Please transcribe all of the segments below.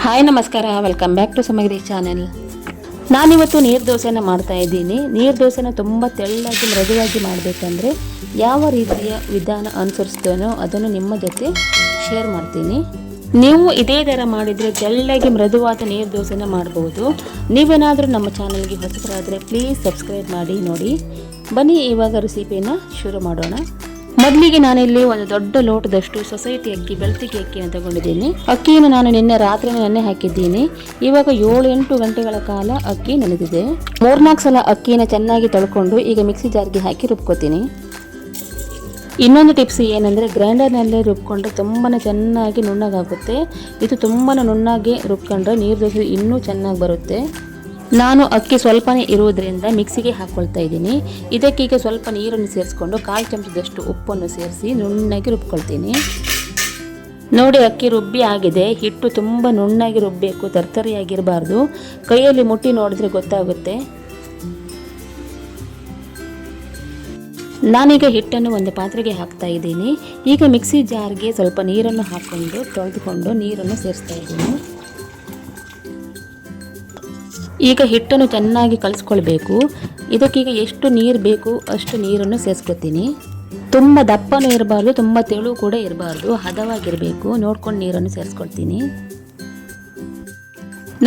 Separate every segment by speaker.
Speaker 1: Hi ನಮಸ್ಕಾರ, welcome back to ಸಮಗ್ರಿ channel. ನಾನಿವತ್ತು ನೀರು ದೋಸೆನ ಮಾಡ್ತಾ ಇದ್ದೀನಿ. ನೀರು ದೋಸೆನ ತುಂಬ ತೆಳ್ಳಾಗಿ ಮೃದುವಾಗಿ ಮಾಡಬೇಕಂದ್ರೆ ಯಾವ ರೀತಿಯ ವಿಧಾನ ಅನುಸರಿಸ್ತೇನೋ ಅದನ್ನು ನಿಮ್ಮ ಜೊತೆ ಶೇರ್ ಮಾಡ್ತೀನಿ. ನೀವು ಇದೇ ಥರ ಮಾಡಿದರೆ ತೆಳ್ಳಾಗಿ ಮೃದುವಾದ ನೀರು ದೋಸೆನ ಮಾಡ್ಬೋದು. ನೀವೇನಾದರೂ ನಮ್ಮ ಚಾನಲ್ಗೆ ಹೊಸಬರಾದರೆ ಪ್ಲೀಸ್ ಸಬ್ಸ್ಕ್ರೈಬ್ ಮಾಡಿ ನೋಡಿ. ಬನ್ನಿ ಇವಾಗ ರೆಸಿಪಿನ ಶುರು ಮಾಡೋಣ. ಮೊದಲಿಗೆ ನಾನಿಲ್ಲಿ ಒಂದು ದೊಡ್ಡ ಲೋಟದಷ್ಟು ಸೊಸೈಟಿ ಅಕ್ಕಿ, ಬೆಳ್ತಿಗೆ ಅಕ್ಕಿಯನ್ನು ತಗೊಂಡಿದ್ದೀನಿ. ಅಕ್ಕಿಯನ್ನು ನಾನು ನಿನ್ನೆ ರಾತ್ರಿ ನೆನೆ ಹಾಕಿದ್ದೀನಿ. ಇವಾಗ 7-8 ಗಂಟೆಗಳ ಕಾಲ ಅಕ್ಕಿ ನೆನೆದಿದೆ. 3-4 ಸಲ ಅಕ್ಕಿನ ಚೆನ್ನಾಗಿ ತೊಳ್ಕೊಂಡು ಈಗ ಮಿಕ್ಸಿ ಜಾರ್ಗೆ ಹಾಕಿ ರುಬ್ಕೋತೀನಿ. ಇನ್ನೊಂದು ಟಿಪ್ಸ್ ಏನಂದರೆ ಗ್ರೈಂಡರ್ನಲ್ಲೇ ರುಬ್ಕೊಂಡ್ರೆ ತುಂಬಾ ಚೆನ್ನಾಗಿ ನುಣ್ಣಗಾಗುತ್ತೆ. ಇದು ತುಂಬಾ ನುಣ್ಣಾಗಿ ರುಬ್ಕೊಂಡ್ರೆ ನೀರು ದೋಸೆ ಇನ್ನೂ ಚೆನ್ನಾಗಿ ಬರುತ್ತೆ. ನಾನು ಅಕ್ಕಿ ಸ್ವಲ್ಪನೇ ಇರುವುದರಿಂದ ಮಿಕ್ಸಿಗೆ ಹಾಕ್ಕೊಳ್ತಾ ಇದ್ದೀನಿ. ಇದಕ್ಕೀಗ ಸ್ವಲ್ಪ ನೀರನ್ನು ಸೇರಿಸ್ಕೊಂಡು 1/4 ಚಮಚದಷ್ಟು ಉಪ್ಪನ್ನು ಸೇರಿಸಿ ನುಣ್ಣಗೆ ರುಬ್ಕೊಳ್ತೀನಿ. ನೋಡಿ, ಅಕ್ಕಿ ರುಬ್ಬಿ ಆಗಿದೆ. ಹಿಟ್ಟು ತುಂಬ ನುಣ್ಣಾಗಿ ರುಬ್ಬಬೇಕು, ತರ್ತರಿಯಾಗಿರಬಾರ್ದು. ಕೈಯಲ್ಲಿ ಮುಟ್ಟಿ ನೋಡಿದ್ರೆ ಗೊತ್ತಾಗುತ್ತೆ. ನಾನೀಗ ಹಿಟ್ಟನ್ನು ಒಂದು ಪಾತ್ರೆಗೆ ಹಾಕ್ತಾ ಇದ್ದೀನಿ. ಈಗ ಮಿಕ್ಸಿ ಜಾರ್ಗೆ ಸ್ವಲ್ಪ ನೀರನ್ನು ಹಾಕ್ಕೊಂಡು ತೊಳೆದುಕೊಂಡು ನೀರನ್ನು ಸೇರಿಸ್ತಾ ಇದ್ದೀನಿ. ಈಗ ಹಿಟ್ಟನ್ನು ಚೆನ್ನಾಗಿ ಕಲಿಸ್ಕೊಳ್ಬೇಕು. ಇದಕ್ಕೀಗ ಎಷ್ಟು ನೀರು ಬೇಕು ಅಷ್ಟು ನೀರನ್ನು ಸೇರಿಸ್ಕೊತೀನಿ. ತುಂಬ ದಪ್ಪನೂ ಇರಬಾರ್ದು, ತುಂಬ ತೆಳು ಕೂಡ ಇರಬಾರ್ದು, ಹದವಾಗಿರಬೇಕು. ನೋಡ್ಕೊಂಡು ನೀರನ್ನು ಸೇರಿಸ್ಕೊಳ್ತೀನಿ.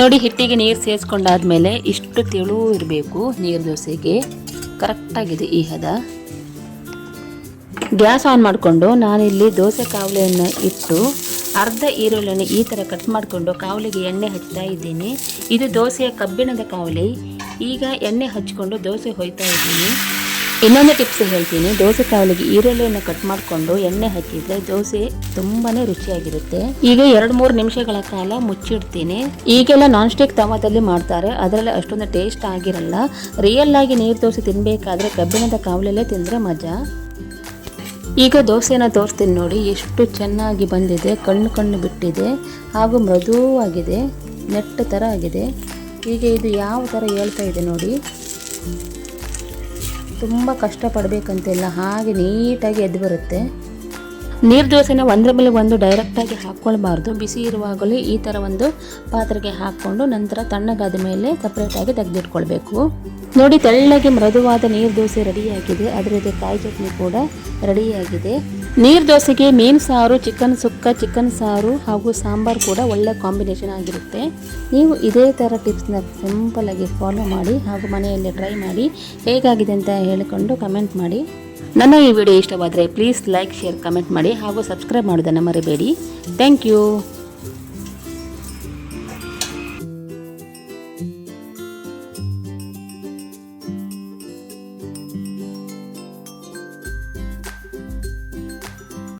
Speaker 1: ನೋಡಿ, ಹಿಟ್ಟಿಗೆ ನೀರು ಸೇರಿಸ್ಕೊಂಡಾದ್ಮೇಲೆ ಇಷ್ಟು ತೆಳು ಇರಬೇಕು. ನೀರು ದೋಸೆಗೆ ಕರೆಕ್ಟಾಗಿದೆ ಈ ಹದ. ಗ್ಯಾಸ್ ಆನ್ ಮಾಡಿಕೊಂಡು ನಾನಿಲ್ಲಿ ದೋಸೆ ಕಾವಲಿಯನ್ನು ಇಟ್ಟು ಅರ್ಧ ಈರುಳ್ಳಿಯನ್ನು ಈ ಥರ ಕಟ್ ಮಾಡಿಕೊಂಡು ಕಾವಲಿಗೆ ಎಣ್ಣೆ ಹಚ್ತಾ ಇದ್ದೀನಿ. ಇದು ದೋಸೆಯ ಕಬ್ಬಿಣದ ಕಾವಲಿ. ಈಗ ಎಣ್ಣೆ ಹಚ್ಕೊಂಡು ದೋಸೆ ಹೊಯ್ತಾ ಇದ್ದೀನಿ. ಇನ್ನೊಂದು ಟಿಪ್ಸ್ ಹೇಳ್ತೀನಿ. ದೋಸೆ ಕಾವಲಿಗೆ ಈರುಳ್ಳಿಯನ್ನು ಕಟ್ ಮಾಡಿಕೊಂಡು ಎಣ್ಣೆ ಹಚ್ಚಿದ್ರೆ ದೋಸೆ ತುಂಬಾ ರುಚಿಯಾಗಿರುತ್ತೆ. ಈಗ 2-3 ನಿಮಿಷಗಳ ಕಾಲ ಮುಚ್ಚಿಡ್ತೀನಿ. ಈಗೆಲ್ಲ ನಾನ್ ಸ್ಟಿಕ್ ತವಾದಲ್ಲಿ ಮಾಡ್ತಾರೆ, ಅದರಲ್ಲಿ ಅಷ್ಟೊಂದು ಟೇಸ್ಟ್ ಆಗಿರಲ್ಲ. ರಿಯಲ್ ಆಗಿ ನೀರು ದೋಸೆ ತಿನ್ನಬೇಕಾದ್ರೆ ಕಬ್ಬಿಣದ ಕಾವಲಲ್ಲೇ ತಿಂದರೆ ಮಜಾ. ಈಗ ದೋಸೆನ ತೋರಿಸ್ತೀನಿ ನೋಡಿ, ಎಷ್ಟು ಚೆನ್ನಾಗಿ ಬಂದಿದೆ. ಕಣ್ಣು ಬಿಟ್ಟಿದೆ ಹಾಗೂ ಮೃದುವಾಗಿದೆ, ನೆಟ್ಟ ಥರ ಆಗಿದೆ. ಈಗ ಇದು ಯಾವ ಥರ ಹೇಳ್ತಾ ಇದೆ ನೋಡಿ. ತುಂಬ ಕಷ್ಟಪಡಬೇಕಂತಿಲ್ಲ, ಹಾಗೆ ನೀಟಾಗಿ ಎದ್ದು ಬರುತ್ತೆ. ನೀರು ದೋಸೆನ ಒಂದರ ಮೇಲೆ ಒಂದು ಡೈರೆಕ್ಟಾಗಿ ಹಾಕ್ಕೊಳ್ಬಾರ್ದು. ಬಿಸಿ ಇರುವಾಗಲೇ ಈ ಥರ ಒಂದು ಪಾತ್ರೆಗೆ ಹಾಕ್ಕೊಂಡು ನಂತರ ತಣ್ಣಗಾದ ಮೇಲೆ ಸಪ್ರೇಟಾಗಿ ತೆಗೆದಿಟ್ಕೊಳ್ಬೇಕು. ನೋಡಿ, ತೆಳ್ಳಗೆ ಮೃದುವಾದ ನೀರು ದೋಸೆ ರೆಡಿಯಾಗಿದೆ. ಅದರ ಜೊತೆ ಕಾಯಿ ಚಟ್ನಿ ಕೂಡ ರೆಡಿಯಾಗಿದೆ. ನೀರು ದೋಸೆಗೆ ಮೀನು ಸಾರು, ಚಿಕನ್ ಸುಕ್ಕ, ಚಿಕನ್ ಸಾರು ಹಾಗೂ ಸಾಂಬಾರು ಕೂಡ ಒಳ್ಳೆ ಕಾಂಬಿನೇಷನ್ ಆಗಿರುತ್ತೆ. ನೀವು ಇದೇ ಥರ ಟಿಪ್ಸ್ನ ಸಿಂಪಲಾಗಿ ಫಾಲೋ ಮಾಡಿ ಹಾಗೂ ಮನೆಯಲ್ಲಿ ಟ್ರೈ ಮಾಡಿ ಹೇಗಾಗಿದೆ ಅಂತ ಹೇಳಿಕೊಂಡು ಕಮೆಂಟ್ ಮಾಡಿ. ನನ್ನ ಈ ವಿಡಿಯೋ ಇಷ್ಟವಾದರೆ ಪ್ಲೀಸ್ ಲೈಕ್, ಶೇರ್, ಕಮೆಂಟ್ ಮಾಡಿ ಹಾಗೂ ಸಬ್ಸ್ಕ್ರೈಬ್ ಮಾಡೋದನ್ನು ಮರಿಬೇಡಿ. Thank you.